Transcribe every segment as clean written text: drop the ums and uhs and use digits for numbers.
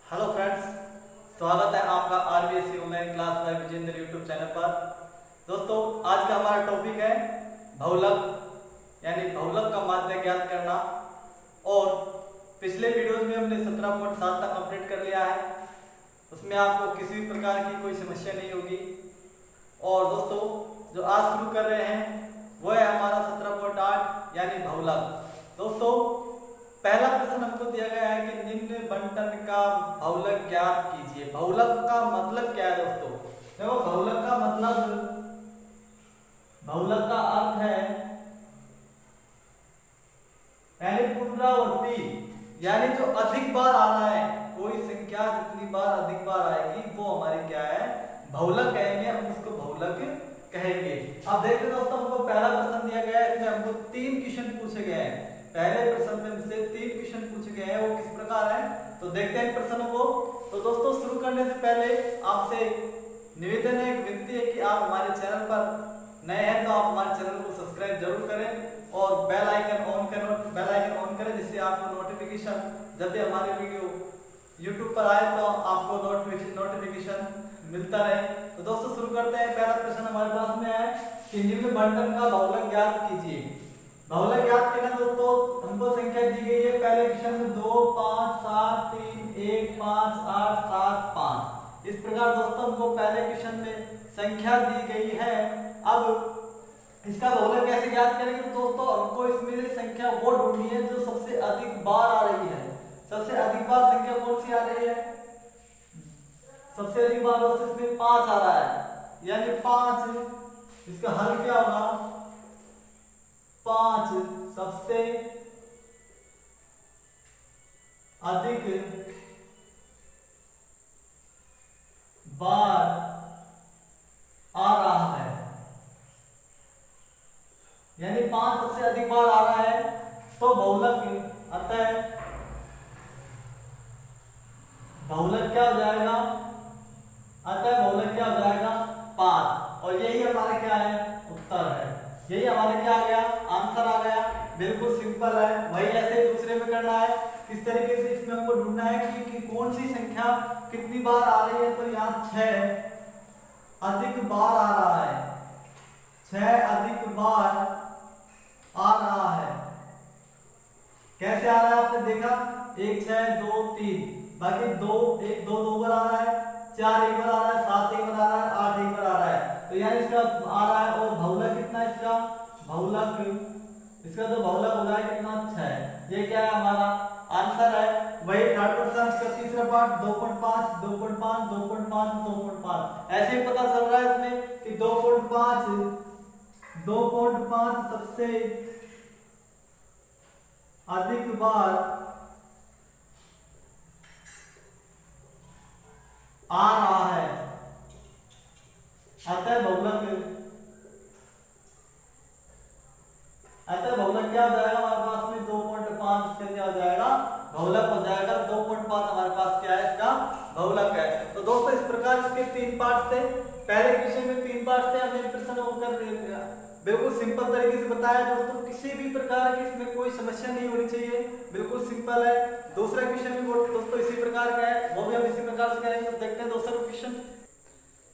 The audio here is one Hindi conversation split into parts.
हेलो फ्रेंड्स, स्वागत है आपका RBSC online class by Vijendra YouTube channel पर। दोस्तों, आज का हमारा टॉपिक है बहुलक, यानी बहुलक का माध्य ज्ञात करना। और पिछले वीडियोज में हमने 17.7 तक कंप्लीट कर लिया है। उसमें आपको किसी भी प्रकार की कोई समस्या नहीं होगी। और दोस्तों, जो आज शुरू कर रहे हैं वो है हमारा 17.8 यानी बहुलक। दोस्तों, पहला प्रश्न हमको दिया गया है कि निम्न बंटन का बहुलक ज्ञात कीजिए। बहुलक का मतलब क्या है दोस्तों? देखो, बहुलक का मतलब, बहुलक का अर्थ है यानी पुनरावृत्ति, यानी जो अधिक बार आ रहा है, कोई संख्या जितनी बार अधिक बार आएगी वो हमारी क्या है, बहुलक कहेंगे। हम उसको बहुलक कहेंगे। अब देखते हैं दोस्तों, हमको पहला प्रश्न दिया गया है, इसमें हमको 3 क्वेश्चन पूछे गए हैं। पहले प्रश्न में से 3 क्वेश्चन पूछे गए हैं, वो किस प्रकार है तो देखते हैं प्रश्नों को। तो दोस्तों, शुरू करने से पहले आपसे निवेदन है, एक विनती है कि आप हमारे चैनल पर नए हैं तो आप हमारे चैनल को सब्सक्राइब जरूर करें और बेल आइकन ऑन करें, जिससे आपको नोटिफिकेशन जब भी हमारे वीडियो YouTube पर आए तो आपको नोटिफिकेशन मिलता रहे। तो दोस्तों, शुरू करते हैं। पहला प्रश्न हमारे पास में है कि निम्न बंटन का बहुलक ज्ञात कीजिए। बहुलक ज्ञात करना दोस्तों, हमको संख्या दी गई है पहले क्वेश्चन में 2, 5, 7, 3, 1, 5, 8, 7, 5। इस प्रकार दोस्तों हमको पहले क्वेश्चन में संख्या दी गई है। अब इसका बहुलक कैसे ज्ञात करेंगे तो दोस्तों, हमको इसमें से संख्या वो ढूंढनी है जो सबसे अधिक बार आ रही है। सबसे अधिक बार संख्या कौन सी आ रही है? सबसे अधिक बार दोस्तों इसमें 5 आ रहा है, यानी 5। इसका हल क्या होगा? 5 सबसे अधिक बार आ रहा है, यानी 5 सबसे अधिक बार आ रहा है तो बहुलक, अतः बहुलक क्या हो जाएगा? अतः बहुलक क्या हो जाएगा? 5। और यही हमारा क्या है? उत्तर है। यही हमारे क्या आ गया? आंसर आ गया। बिल्कुल सिंपल है। वही ऐसे दूसरे में करना है। किस तरीके से इसमें हमको ढूंढना है कि कौन सी संख्या कितनी बार आ रही है। तो यहाँ 6 अधिक बार आ रहा है, 6 अधिक बार आ रहा है। कैसे आ रहा है आपने देखा? 1 6 2 3, बाकी 2 1 2 2 बार आ रहा है, 4 एक बार आ रहा है, 7 एक बार आ रहा है, 8 एक बार आ रहा है। तो यहाँ इसका आ रहा है। और बहुलक कितना है इसका? बहुलक, इसका तो बहुलक हो जाएगा कितना? 6। ये क्या है? हमारा आंसर है। वही थर्ड प्रश्न इसका तीसरा पार्ट 2.5 2.5 2.5 2.5। ऐसे ही पता चल रहा है इसमें कि 2.5 सबसे अधिक बार आ रहा है। अतः बहुलक क्या हो जाएगा हमारे पास में? 2.5 से क्या हो जाएगा? बहुलक हो जाएगा। 2.5 हमारे पास क्या है? इसका बहुलक है। तो दोस्तों, इस प्रकार इसके 3 पार्ट थे। पहले क्वेश्चन में 3 पार्ट थे। हमने प्रश्न को कर बिल्कुल सिंपल तरीके से बताया दोस्तों। किसी भी प्रकार की इसमें कोई समस्या नहीं होनी चाहिए, बिल्कुल सिंपल है। दूसरा क्वेश्चन भी दोस्तों इसी प्रकार का है, वो भी हम इसी प्रकार से करेंगे। देखते हैं दूसरा क्वेश्चन।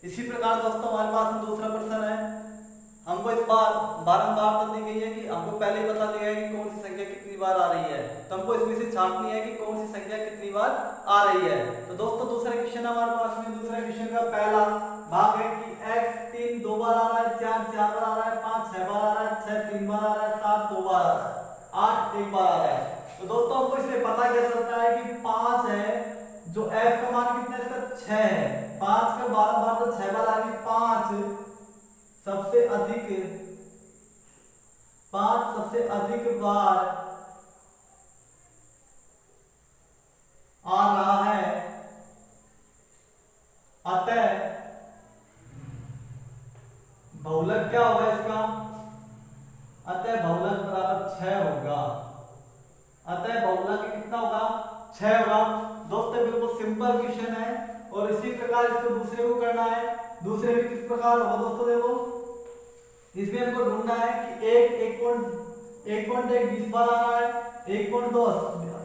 इसी प्रकार दोस्तों हमारे पास में दूसरा प्रश्न है। हमको इस बार बारंबार तो दी गई है कि हमको पहले ही बता दिया है कि कौन सी संख्या कितनी बार आ रही है। तो हमको इसमें से छांटनी है कि कौन सी संख्या कितनी बार आ रही है। तो दोस्तों, दूसरा क्वेश्चन हमारे पास में, दूसरा क्वेश्चन का पहला भाग है कि x 3 2 बार आ रहा है, 4 4 बार आ रहा है, 5 6 बार आ रहा है, 6 3 बार आ रहा है, 7 2 बार आ रहा है, 8 1 बार आ रहा है। तो दोस्तों, हमको इससे पता क्या चलता है कि 5 है, जो f का मान कितना है इसका? 6 है। 5 का 12 बार तो 6 बार आ रही है। 5 सबसे अधिक बार आ रहा है। अतः बहुलक क्या होगा इसका? अतः बहुलक बराबर 6 होगा। अतः बहुलक कितना होगा? 6 होगा। दोस्तों, बिल्कुल सिंपल क्वेश्चन है। और इसी प्रकार इसको दूसरे को करना है। दूसरे में किस प्रकार होगा दोस्तों? देखो, इसमें हमको ढूंढना है कि 1.1 20 बार आ रहा है, 1.2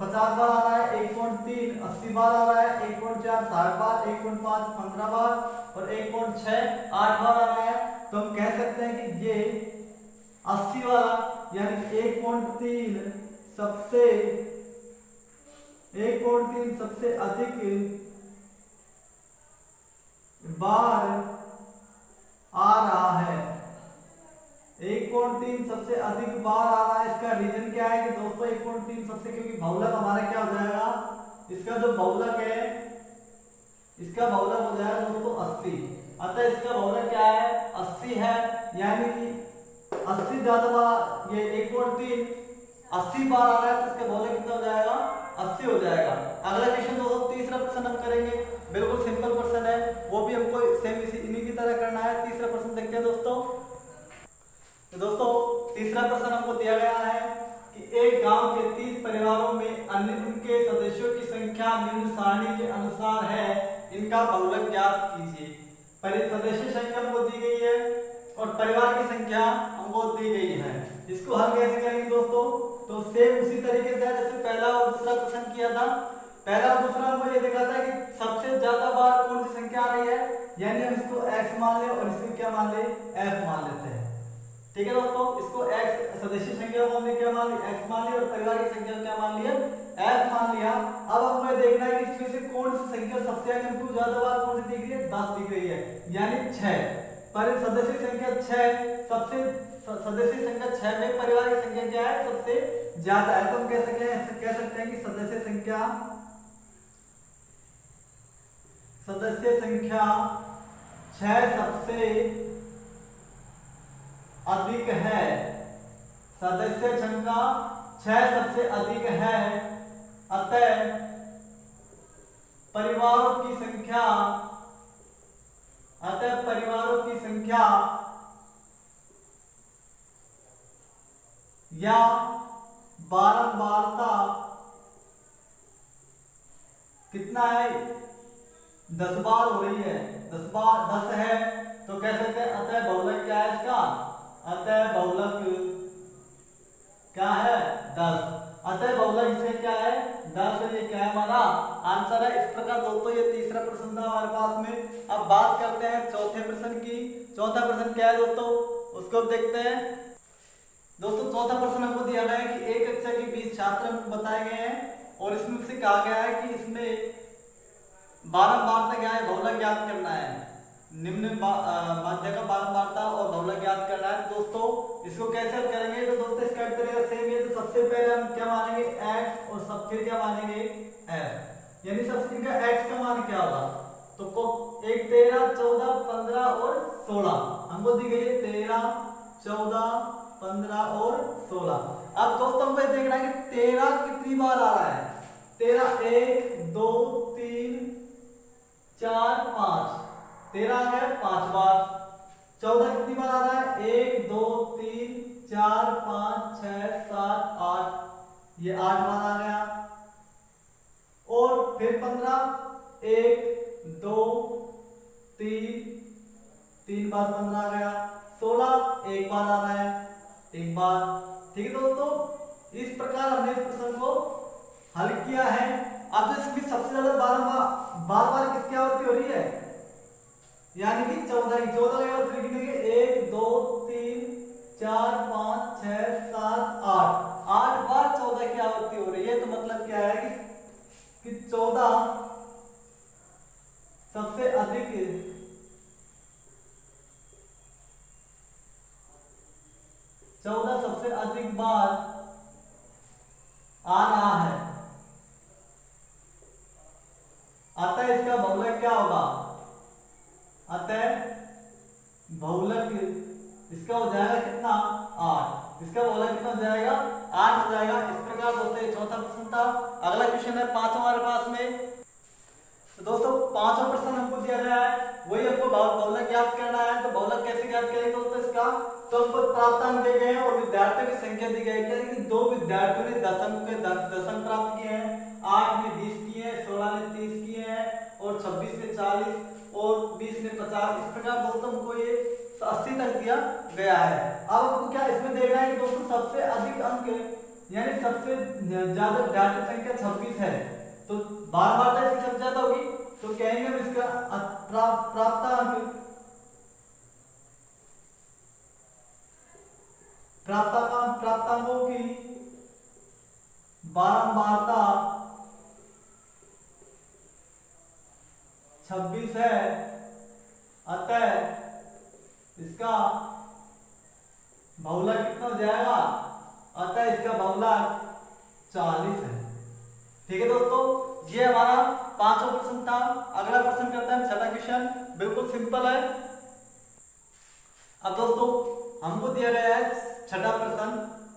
50 बार आ रहा है, 1.3 80 बार आ रहा है, 1.4 60 बार, 1.5 15 बार और 1.6 8 बार आ रहा है। तो हम कह सकते हैं कि ये 80 वाला यानी 1.3 सबसे 1.3 सबसे अधिक बार आ रहा है। 1.3 सबसे अधिक बार आ रहा है। इसका रीजन क्या है कि दोस्तों 1.3 सबसे, क्योंकि बहुलक हमारा क्या हो जाएगा, इसका जो बहुलक है इसका बहुलक हो जाएगा दोस्तों 80। अतः इसका बहुलक क्या है 80 है, यानी कि 80 ज्यादा बार, ये 1.3 80 बार आ रहा है तो इसका बहुलक कितना हो जाएगा 80 हो जाएगा। अगला क्वेश्चन दोस्तों तीसरा प्रश्न हम करेंगे, बिल्कुल सिंपल प्रश्न है, वो भी हमको सेम इन्हीं की तरह करना है। तीसरा प्रश्न देखते हैं दोस्तों। तो दोस्तों तीसरा प्रश्न हमको दिया गया है कि एक गांव के 30 परिवारों में अन्य उनके सदस्यों की संख्या निम्न सारणी के अनुसार है, इनका बहुलक ज्ञात कीजिए। सदस्य संख्या हमको दी गई है और परिवार की संख्या हमको दी गई है। इसको हल कैसे करेंगे दोस्तों, तो सेम उसी तरीके से जैसे पहला और दूसरा प्रश्न किया था। पहला और दूसरा हमको ये देखा था कि सबसे ज्यादा बार कौन सी संख्या आ रही है, यानी हम इसको x मान ले और इसको क्या मान ले f मान लेते हैं। ठीक है दोस्तों, इसको x सदस्य संख्या को हमने क्या मान लिया x मान लिया और परिवार की संख्या को क्या मान लिया f मान लिया। अब हमको देखना है कि इसमें से कौन सी संख्या सबसे हमको ज्यादा बार कौन सी दिख रही है 10 दिख रही है, यानी 6। पर सदस्य संख्या 6 सबसे, सदस्य संख्या 6 में परिवार की संख्या क्या है सबसे ज्यादा है। तो हम कह सकते हैं कि सदस्य संख्या 6 सबसे अधिक है। सदस्य संख्या 6 सबसे अधिक है, अतः परिवारों की संख्या या बारंबारता कितना है 10 बार हो रही है, 10 है, तो कह सकते हैं अतः बहुलक क्या है इसका, अतः बहुलक क्या है 10। अतः बहुलक इसमें क्या है 10 है, ये क्या है हमारा आंसर है। इस प्रकार दोस्तों ये तीसरा प्रश्न था हमारे पास में। अब बात करते हैं चौथे प्रश्न की। चौथा प्रश्न क्या है दोस्तों, उसको देखते हैं। दोस्तों चौथा प्रश्न हमको दिया गया है कि एक कक्षा के 20 छात्र हमको बताए गए हैं और इसमें से कहा गया है कि इसमें बारंबारता क्या है बहुलक ज्ञात करना है। निम्न माध्य का बारंबारता और बहुलक ज्ञात करना है। दोस्तों इसको कैसे हल करेंगे, तो दोस्तों इसका तरीका सेम है। तो सबसे पहले हम क्या मानेंगे x और सब फिर क्या मानेंगे f, यानी सबसे इनका x का मान क्या होगा, तो 1 13 14 15 और 16 हमको दी गई है 13 14 15 और 16। अब दोस्तों हमको देखना है कि 13 कितनी बार आ रहा है। 13 1 2 3 4 5, 13 आ गया 5 बार। 14 कितनी बार आ रहा है 1 2 3 4 5 6 7 8, ये 8 बार आ गया। और फिर 15 1 2 3 बार 15 आ गया। 16 एक बार आ रहा है, एक बार। ठीक है दोस्तों, इस प्रकार हमने इस प्रश्न को हल किया है। अब जो इसकी सबसे ज्यादा बार किसकी आवृत्ति हो रही है, यानी कि 14 फिर गिनेंगे 1 2 3 4 5 6 7 8 बार 14 की आवृत्ति हो रही है। तो मतलब क्या है कि 14 सबसे अधिक बार आ रहा है, अतः इसका बहुलक क्या होगा, अतः बहुलक इसका हो जाएगा कितना 8, इसका बहुलक कितना हो जाएगा 8 हो जाएगा। इस प्रकार दोस्तों ये चौथा प्रश्न था। अगला क्वेश्चन है 5 हमारे पास में। तो दोस्तों 5वां प्रश्न हमको दिया गया है, वही हमको बहुलक ज्ञात करना है। तो बहुलक कैसे ज्ञात करेंगे दोस्तों इसका, तो हमको प्राप्तांक दिए गए हैं और विद्यार्थियों की संख्या दी गई है कि 2 विद्यार्थियों ने दशम प्राप्त किए हैं। 8 ने 20 किए हैं, 16 ने 30 किए हैं और 26 ने 40 और 20 ने 50। इस प्रकार दोस्तों हमको ये 80 तक दिया गया है। अब हमको क्या इसमें देखना है कि दोस्तों सबसे अधिक अंक यानी सबसे ज्यादा विद्यार्थी संख्या बारंबारता 26 है, अतः इसका बहुलक कितना हो जाएगा, अतः इसका बहुलक 40 है। ठीक है दोस्तों, ये हमारा 5वां प्रश्न था। अगला प्रश्न करते हैं छठा क्वेश्चन, बिल्कुल सिंपल है। अब दोस्तों हमको दिया गया है छठा प्रश्न,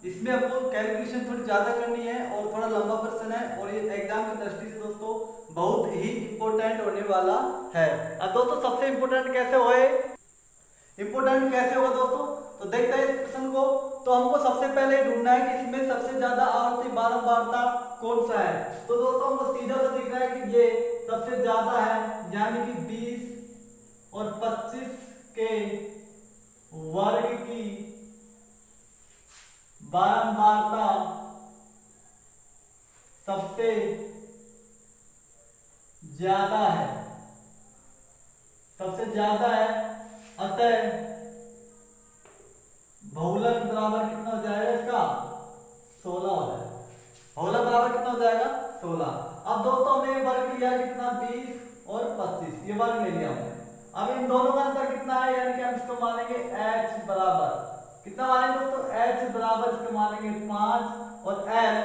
इसमें हमको कैलकुलेशन थोड़ी ज्यादा करनी है और थोड़ा लंबा प्रश्न है और ये एग्जाम की दृष्टि से दोस्तों बहुत ही इंपॉर्टेंट होने वाला है। अब दोस्तों सबसे इंपॉर्टेंट कैसे होगा दोस्तों, तो देखते हैं इस प्रश्न को। तो हमको सबसे पहले ढूंढना है कि इसमें सबसे ज्यादा आवर्ती बारंबारता कौन सा है। तो दोस्तों हमको सीधा सा दिख रहा है कि ये सबसे ज्यादा है, यानी कि 20 और 25 के वर्ग की बारंबारता सबसे ज्यादा है, अतः बहुलक बराबर कितना हो जाएगा, इसका 16 हो जाएगा। बहुलक बराबर कितना हो जाएगा, 16। अब दोस्तों हमने वर्ग लिया कितना, 20 और 25, ये वर्ग ले लिया हमने। अब इन दोनों का अंतर कितना है, यानी कि हम इसको मानेंगे h बराबर कितना मानेंगे दोस्तों, h बराबर इसको मानेंगे 5 और l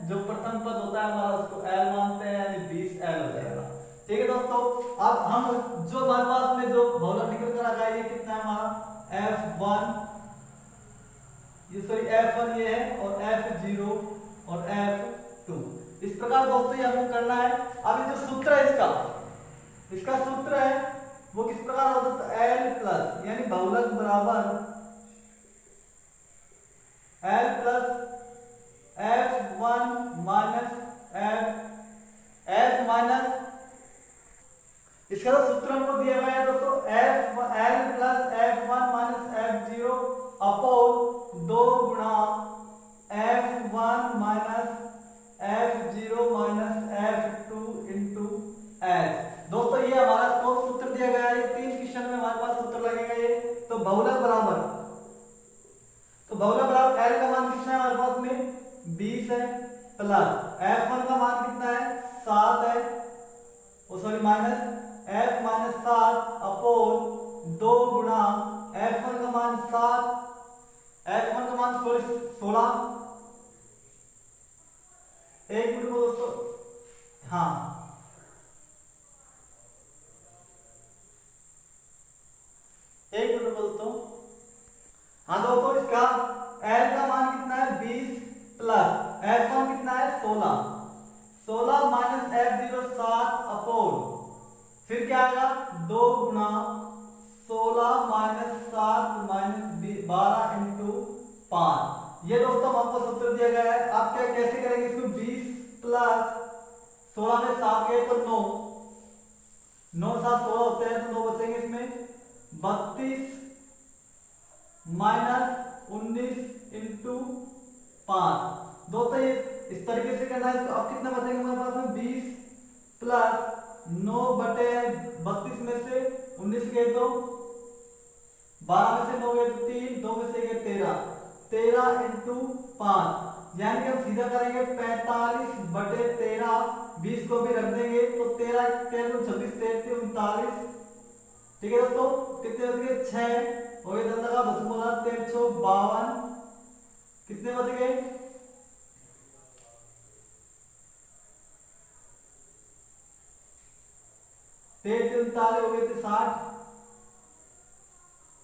जो प्रथम पद होता है हमारा उसको l मानते हैं, यानी 20l हो जाएगा। ठीक है दोस्तों, अब हम जो हमारे पास में जो बहुलक निकल कर आ गया ये कितना है हमारा f1, ये सॉरी f1 ये है और f0 और f2। इस प्रकार दोस्तों ये हमको करना है। अब ये जो सूत्र है इसका सूत्र है वो किस प्रकार होता है दोस्तों, l प्लस यानी बहुलक बराबर l plus f1 minus f minus इसका तो सूत्र हमको दिया गया है दोस्तों, l plus f1 minus f0 upon 2 गुणा f1 minus f0 minus f2 into h। दोस्तों ये हमारा इसको सूत्र दिया गया है, 3 क्वेश्चन में हमारे पास सूत्र लगेगा ये। तो बहुलक बराबर l का मान कितना है हमारे पास में 20 है, प्लस f1 का मान कितना है 7 है, oh sorry minus f minus 7 upon 2 गुणा f1 का मान 7, f1 का मान 16। एक मिनट को दोस्तों, हाँ एक मिनट दोस्तों, हाँ दोस्तों इसका l का मान कितना है 20 प्लस f1 कितना है 16 माइनस f0 7 अपोन फिर क्या आएगा 2 गुणा 16 माइनस 7 माइनस 12 इंटू 5। ये दोस्तों आपको सूत्र दिया गया है। आप क्या कैसे करेंगे इसको, 20 प्लस 16 में 7 गए तो 9 7 16 होते हैं तो 9 बचेंगे इसमें, 32 माइनस 19 इंटू 5। दोस्तों ये इस तरीके से करना है इसको। अब कितना बचेगा हमारे पास में 20 प्लस 9 बटे 32 में से 19 गए तो 12 में से 9 गए तो 3, 2 में से गए 13 इंटू 5, यानी कि हम सीधा करेंगे 45 बटे 13, 20 को भी रख देंगे तो 13 26 33 39। ठीक है दोस्तों, कितने बच गए 6 और इधर लगा 10 बोला 5352, कितने बच गए 39 हो गए थे 60,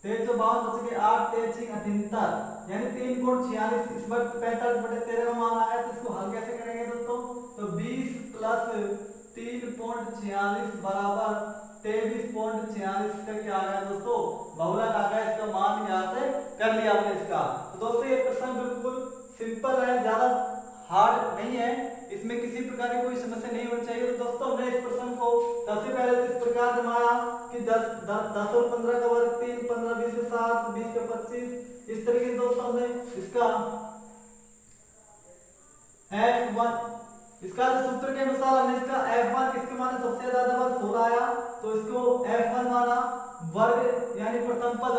5352 बच गए 8 3 78, यानी 3.46। इस बार 45 बटे 13 का मान आया तो इसको हल कैसे करेंगे दोस्तों, तो 20 प्लस 3.46 बराबर 23.46 का क्या आ गया दोस्तों, बहुलक आ गया। इसका मान यहाँ से कर लिया हमने इसका। तो दोस्तों ये प्रश्न बिल्कुल सिंपल है, ज्यादा हार्ड नहीं है, इसमें किसी प्रकार की कोई समस्या नहीं होनी चाहिए। तो दोस्तों हमने इस प्रश्न को सबसे पहले तो इस प्रकार जमाया कि 10 और 15 का वर्ग 3, 15 20 से 7, 20 का 25। इस तरीके से दोस्तों हमने इसका f1 इसका सूत्र के अनुसार हमने इसका f1 किसके माने सबसे ज्यादा बार 16 आया तो इसको f1 माना, वर्ग यानी प्रथम पद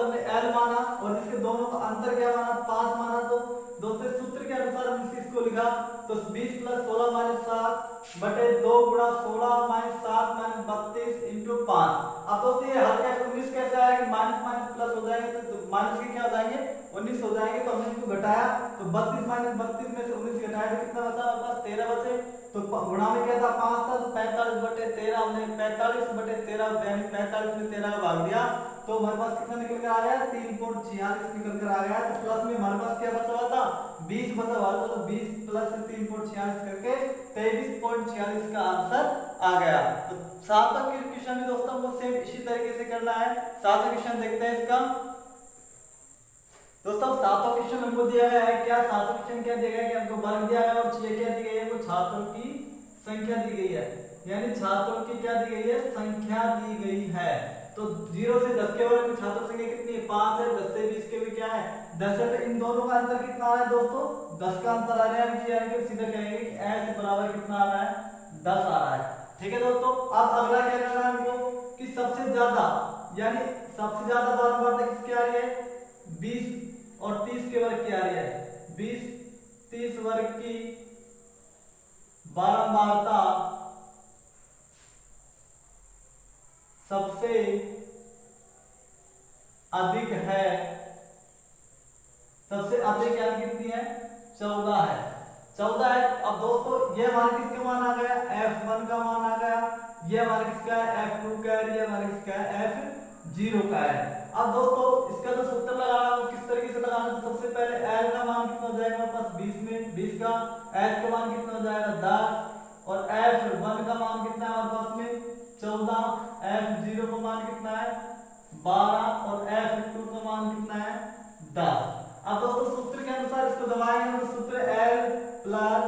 अब दोस्तों ये हल कैसे 19 कैसे आएगा, माइनस माइनस प्लस हो जाएंगे तो माइनस के क्या हो जाएंगे 19 हो जाएंगे। तो हमने इनको घटाया तो 32 माइनस 32 में से 19 घटाया तो कितना बचा हमारे पास 13 बचे। तो गुणा में क्या था 5 था, तो 45/13 हमने 45/13 यानी 45 में 13 का भाग दिया तो हमारे पास कितना निकल कर आ गया 3.46 निकल कर आ गया। तो प्लस में हमारे पास क्या बचा हुआ था 20 बचा हुआ था, तो 20 प्लस 3.46 करके 23.46 का आंसर आ गया। तो सातवां क्वेश्चन भी दोस्तों हमको सेम इसी तरीके से करना है। सातवां क्वेश्चन देखते हैं इसका। दोस्तों सातवां क्वेश्चन हमको दिया गया है, क्या सातवां क्वेश्चन क्या दिया गया है कि हमको वर्ग दिया गया है और चीजें क्या दी गई है, वो छात्रों की संख्या दी गई है, यानी छात्रों की क्या दी गई है संख्या दी गई है। तो 0 से 10 के वर्ग में छात्रों संख्या कितनी है 5 है, 10 से 20 के भी क्या है 10 है। तो इन दोनों का अंतर कितना आ रहा है दोस्तों 10 का अंतर आ रहा है, यानी कि सीधा कहेंगे कि h बराबर कितना आ रहा है 10 आ रहा है। ठीक है दोस्तों, अब अगला क्या करना है हमको कि सबसे ज्यादा यानी सबसे ज्यादा बारंबारता किसकी आ रही है 20 और 30 के वर्ग की आ रही है। 20 30 वर्ग की बारंबारता सबसे अधिक है, सबसे अधिक यानी कितनी है 14 है, 14 है। अब दोस्तों ये हमारा किसका मान आ गया f1 का मान आ गया, ये हमारा किसका है f2 का है, ये हमारा किसका है f0 का है। अब दोस्तों इसका जो सूत्र लगाना है वो किस तरीके से लगाना है, तो सबसे पहले l का मान कितना हो जाएगा हमारे पास 20 में 20 का, h का मान कितना हो जाएगा 10 और f1 का मान कितना है हमारे पास में 14, f0 का मान कितना है 12 और f2 का मान कितना है 10। अब दोस्तों सूत्र के अनुसार इसको दबाएंगे तो सूत्र l plus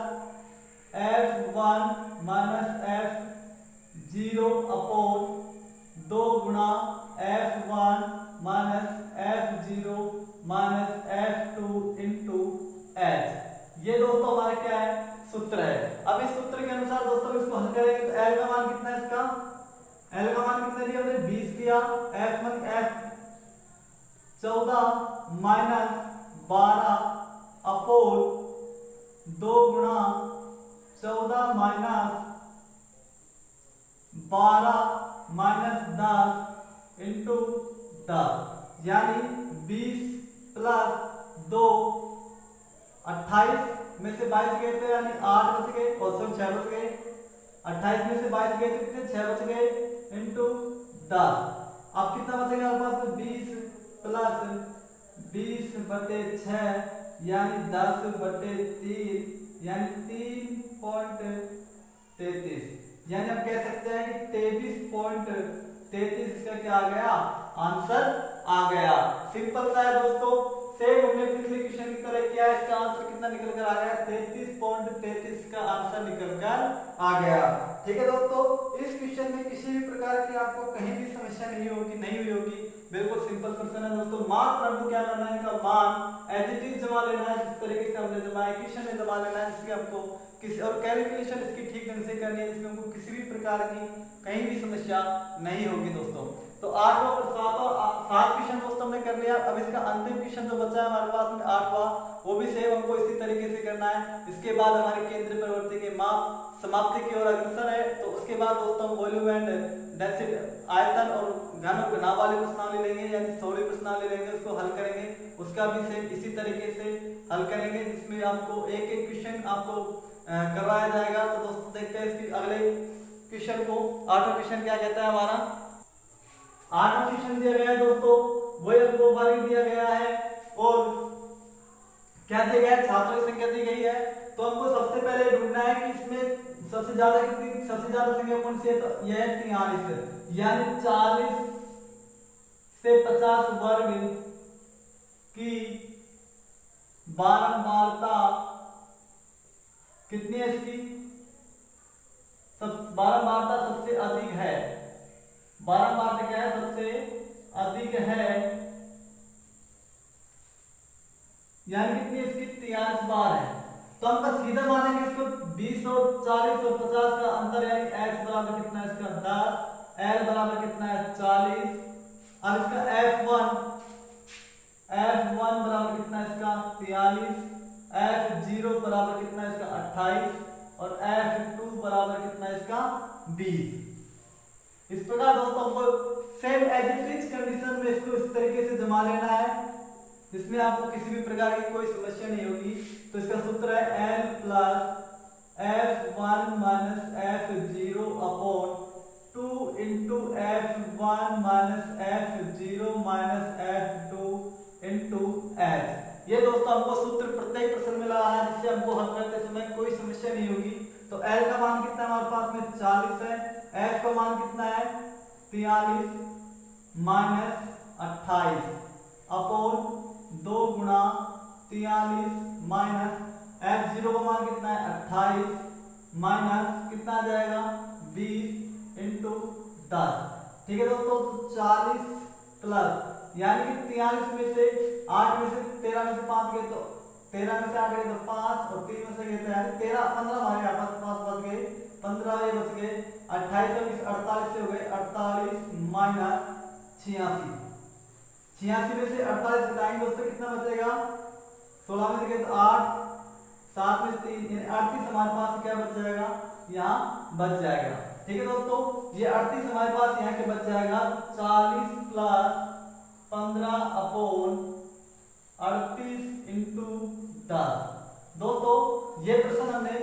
f1 minus f0 upon 2 गुणा f1 minus f0 minus f2 into h। ये दोस्तों हमारा क्या है सूत्र है। अब इस सूत्र के अनुसार दोस्तों इसको हल करेंगे तो l का मान कितना है, इसका l का मान कितना दिया हमने 20 दिया, f1 f14 माइनस 12 अपोन 2 गुणा 14 माइनस 12 माइनस 10 इंटू 10 यानी 20 प्लस 2 28 में से 22 गए थे यानी 8 बच गए और 6 बच गए, 28 में से 22 गए थे कितने 6 बच गए इंटू 10। अब कितना बचेगा हमारे पास 20 प्लस 20/6 यानी 10/3 यानी 3.33 यानी हम कह सकते हैं कि 23.33 इसका क्या आ गया आंसर आ गया। सिंपल सा है दोस्तों, सेम हमने पिछले क्वेश्चन की तरह किया, इसका आंसर कितना निकल कर आ गया 33.33 का आंसर निकल कर आ गया। ठीक है दोस्तों, इस क्वेश्चन में किसी भी प्रकार की आपको कहीं भी समस्या नहीं हुई होगी, बिल्कुल सिंपल क्वेश्चन है दोस्तों। मात्र हमको क्या करना है इनका मान एज इट इज जमा लेना है, जिस तरीके से हमने जमा क्वेश्चन में जमा लेना है, जिससे हमको किसी और कैलकुलेशन इसकी ठीक ढंग से करनी है, जिसमें हमको किसी भी प्रकार की कहीं भी समस्या नहीं होगी दोस्तों। तो 8वां और 7 क्वेश्चन दोस्तों हमने कर लिया। अब इसका अंतिम क्वेश्चन जो बचा है हमारे पास में 8वां, वो भी सेम हमको इसी तरीके से करना है। इसके बाद हमारे केंद्र प्रवृत्ति के माप समाप्ति की ओर अग्रसर है। तो उसके बाद दोस्तों हम वॉल्यूम एंड डेंसिटी आयतन और घन वाले प्रश्नावली लेंगे, यानी 16 प्रश्नावली लेंगे, उसको हल करेंगे। उसका भी सेम इसी तरीके से हल करेंगे, जिसमें आपको एक एक क्वेश्चन आपको करवाया जाएगा। तो दोस्तों देखते हैं इसके अगले क्वेश्चन को। 8वां क्वेश्चन क्या कहता है हमारा, 8वां क्वेश्चन दिया गया है दोस्तों, वही हमको वर्ग दिया गया है और क्या दिया गया है छात्रों की संख्या दी गई है। तो हमको सबसे पहले ढूंढना है कि इसमें सबसे ज्यादा संख्या कौन सी है, तो यह है 43, यानी 40 से 50 वर्ग की बारंबारता कितनी है इसकी, बारंबारता सबसे अधिक है, बारंबारता क्या है सबसे अधिक है, यानी कितनी इसकी 43 बार है। तो हम बस सीधा मानेंगे इसको 20 और 40 और 50 का अंतर, यानी h बराबर कितना है इसका 10, l बराबर कितना है 40। अब इसका f1 बराबर कितना है इसका 43, f0 बराबर कितना है इसका 28 और f2 बराबर कितना है इसका 20। इस प्रकार दोस्तों हमको same as it is condition में इसको इस तरीके से जमा लेना है जिसमें आपको किसी भी प्रकार की कोई समस्या नहीं होगी। तो इसका सूत्र है L plus F1 minus F0 upon 2 into F1 minus F0 minus F2 into H। ये दोस्तों हमको सूत्र प्रत्येक प्रश्न में लगाना है जिससे हमको हल करते समय कोई समस्या नहीं होगी। तो L का मान कितना है हमारे पास में 40 है, F का मान कितना है 43 माइनस 28 अपॉन 2 गुणा 43 माइनस F0 का मान कितना है 28 माइनस कितना आ जाएगा 20 इंटू 10। ठीक है दोस्तों, तो 40 प्लस यानी कि 43 में से 8 में से 13 में से 5 गए तो 13 में से 8 गए तो 5 और 3 में से गए तो यानी 13 15 हमारे आपस 5 बच गए, 15 ये बच गए, 28 और 48 से हो गए 48 माइनस 86। 86 में से 48 घटाएंगे दोस्तों कितना बचेगा 16 में से गए तो 8, 7 में से 3 यानी 38 हमारे पास क्या बच जाएगा यहाँ बच जाएगा। ठीक है दोस्तों, ये 38 हमारे पास यहाँ के बच जाएगा 40 प्लस 15 अपॉन 38 इंटू 10। दोस्तों ये प्रश्न हमने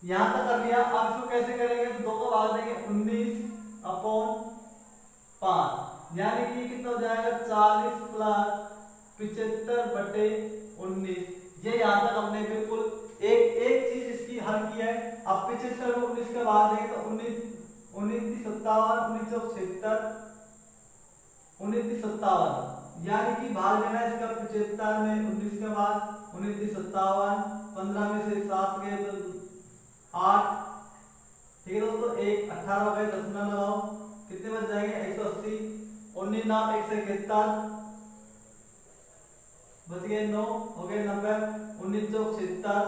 यहां तक कर लिया। अब इसको कैसे करेंगे तो 2 का भाग देंगे 19 अपॉन 5 यानी कि कितना हो जाएगा 40 प्लस 75 बटे 19। ये यहां तक हमने बिल्कुल एक चीज इसकी हल की है। अब 75 को 19 का भाग देंगे तो 19 19 57 19 76 19 57 यानी कि भाग लेना है इसका 75 में 19 के बाद 19 57 15 में से 7 गए तो 8। ठीक है दोस्तों, 1 18 हो गए, 10 ना लगाओ कितने बच जाएंगे 180, 19 नाम 1 से 71 बच गए 9 हो गए 90, 19 चौक 76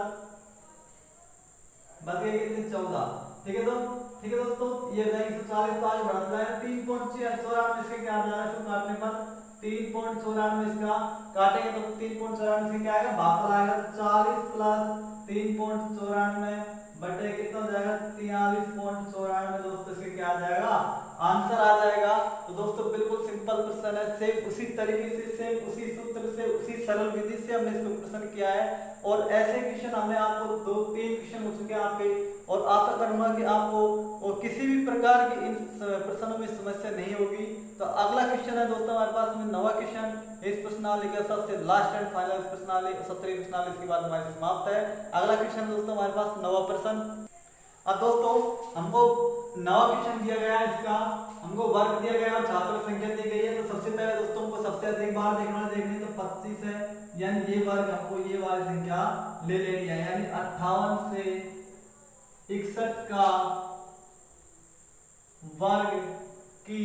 बच गए कितने 14। ठीक है दोस्तों, ये हो जाएगी 140 तो आगे बढ़ता है 3.94 इसके क्या आ जाएगा इसको काटने पर 3.94 इसका काटेंगे तो 3.94 से क्या आएगा भागफल आएगा 40 प्लस 3.94 बटे कितना हो जाएगा 43.94। दोस्तों इसके क्या आ जाएगा आंसर आ जाएगा। तो दोस्तों बिल्कुल सिंपल प्रश्न है, सेम उसी तरीके से सेम उसी सूत्र से उसी सरल विधि से हमने इसको प्रश्न किया है और ऐसे क्वेश्चन हमने आपको 2-3 क्वेश्चन हो चुके हैं आपके और आशा करूंगा कि आपको और किसी भी प्रकार की इन प्रश्नों में समस्या नहीं होगी। तो अगला क्वेश्चन है दोस्तों हमारे पास में 9वां क्वेश्चन इस प्रश्नावली का सबसे लास्ट एंड फाइनल प्रश्नावली 17वीं प्रश्नावली के बाद हमारी समाप्त है। अगला क्वेश्चन दोस्तों हमारे पास 9वां प्रश्न। अब दोस्तों हमको 9वां क्वेश्चन दिया गया है, इसका हमको वर्ग दिया गया है और छात्र संख्या दी गई है। तो सबसे पहले दोस्तों हमको सबसे अधिक बार देखनी तो 25 है यानी ये वर्ग हमको ये वाली संख्या ले लेनी है यानी 58 से 61 का वर्ग की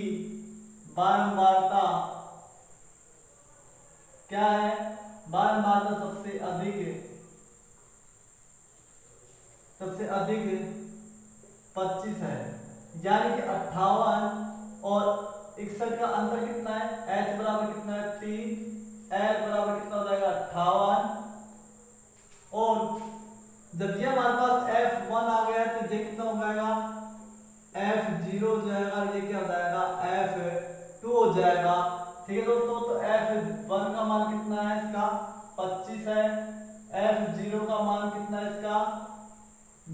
बारंबारता क्या है, बारंबारता सबसे अधिक 25 है यानी कि 58 और 61 का अंतर कितना है h बराबर कितना है 3, l बराबर कितना हो जाएगा 58 और जब ये हमारे पास f1 आ गया तो ये कितना हो जाएगा f0 हो जाएगा, ये क्या हो जाएगा f2 हो जाएगा। ठीक है दोस्तों, तो f1 का मान कितना है इसका 25 है, f0 का मान कितना है इसका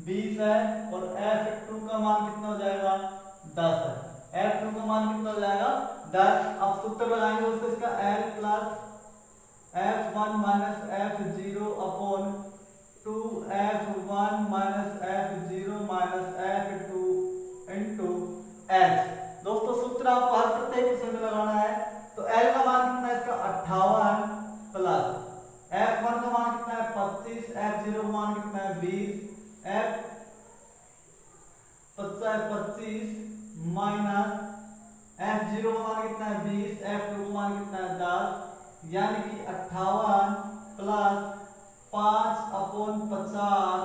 20 है और f2 का मान कितना हो जाएगा 10 है। f2 का मान कितना हो जाएगा 10। अब सूत्र लगाएंगे दोस्तों इसका l plus f1 minus f0 upon 2f1 minus f0 minus f2 into h। दोस्तों सूत्र आपको हर प्रत्येक क्वेश्चन में लगाना है। तो l का मान कितना है इसका 58 प्लस f1 का मान कितना है 25, f0 का मान कितना है 20, f 25 माइनस f0 का मान कितना है 20, f2 का मान कितना है 10 यानी कि 58 प्लस 5 अपॉन 50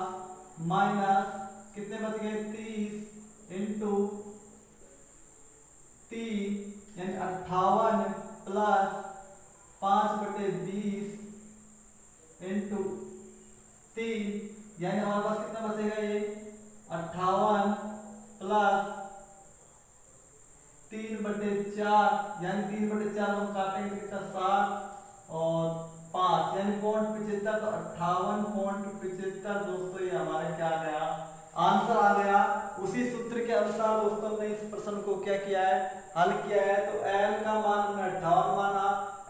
माइनस कितने बच गए 30 इंटू 3 यानी 58 प्लस 5/20 इंटू 3 यानी हमारे पास कितना बचेगा ये 58 प्लस 3/30 4 यानी 3/4 हम काटेंगे कितना 7 और 5 यानी 0.75 तो 58.75 दोस्तों ये हमारे क्या आ गया आंसर आ गया। उसी सूत्र के अनुसार दोस्तों हमने इस प्रश्न को क्या किया है हल किया है। तो L का मान हमने 58 माना,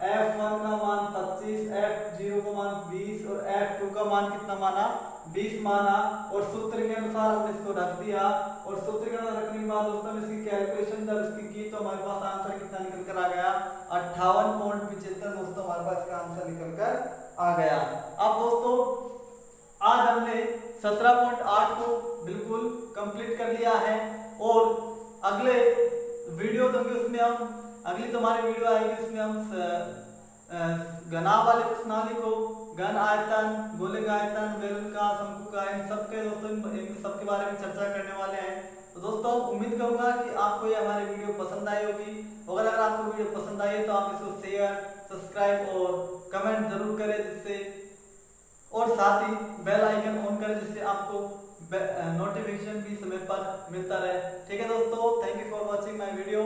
F1 का मान 25, F0 का मान 20 और F2 का मान कितना माना 20 माना और सूत्र के अनुसार हमने इसको रख दिया। और सूत्र के अनुसार रखने के बाद दोस्तों हमने इसकी कैलकुलेशन जब इसकी की तो हमारे पास आंसर कितना निकल कर आ गया 58.75 दोस्तों हमारे पास इसका आंसर निकल कर आ गया। अब दोस्तों आज हमने 17.8 को बिल्कुल कंप्लीट कर लिया है और अगले वीडियो होंगे उसमें हम अगली तुम्हारी वीडियो आएगी उसमें हम घनाभ वाले प्रश्नावली को घन आयतन, गोले का आयतन, बेलन का, शंकु का, इन सबके दोस्तों इन सबके बारे में चर्चा करने वाले हैं। तो दोस्तों उम्मीद करूंगा कि आपको ये हमारी वीडियो पसंद आई होगी और अगर आपको वीडियो पसंद आई है तो आप इसको शेयर, सब्सक्राइब और कमेंट जरूर करें जिससे और साथ ही बेल आइकन ऑन करें जिससे आपको नोटिफिकेशन भी समय पर मिलता रहे। ठीक है दोस्तों, thank you for watching my video.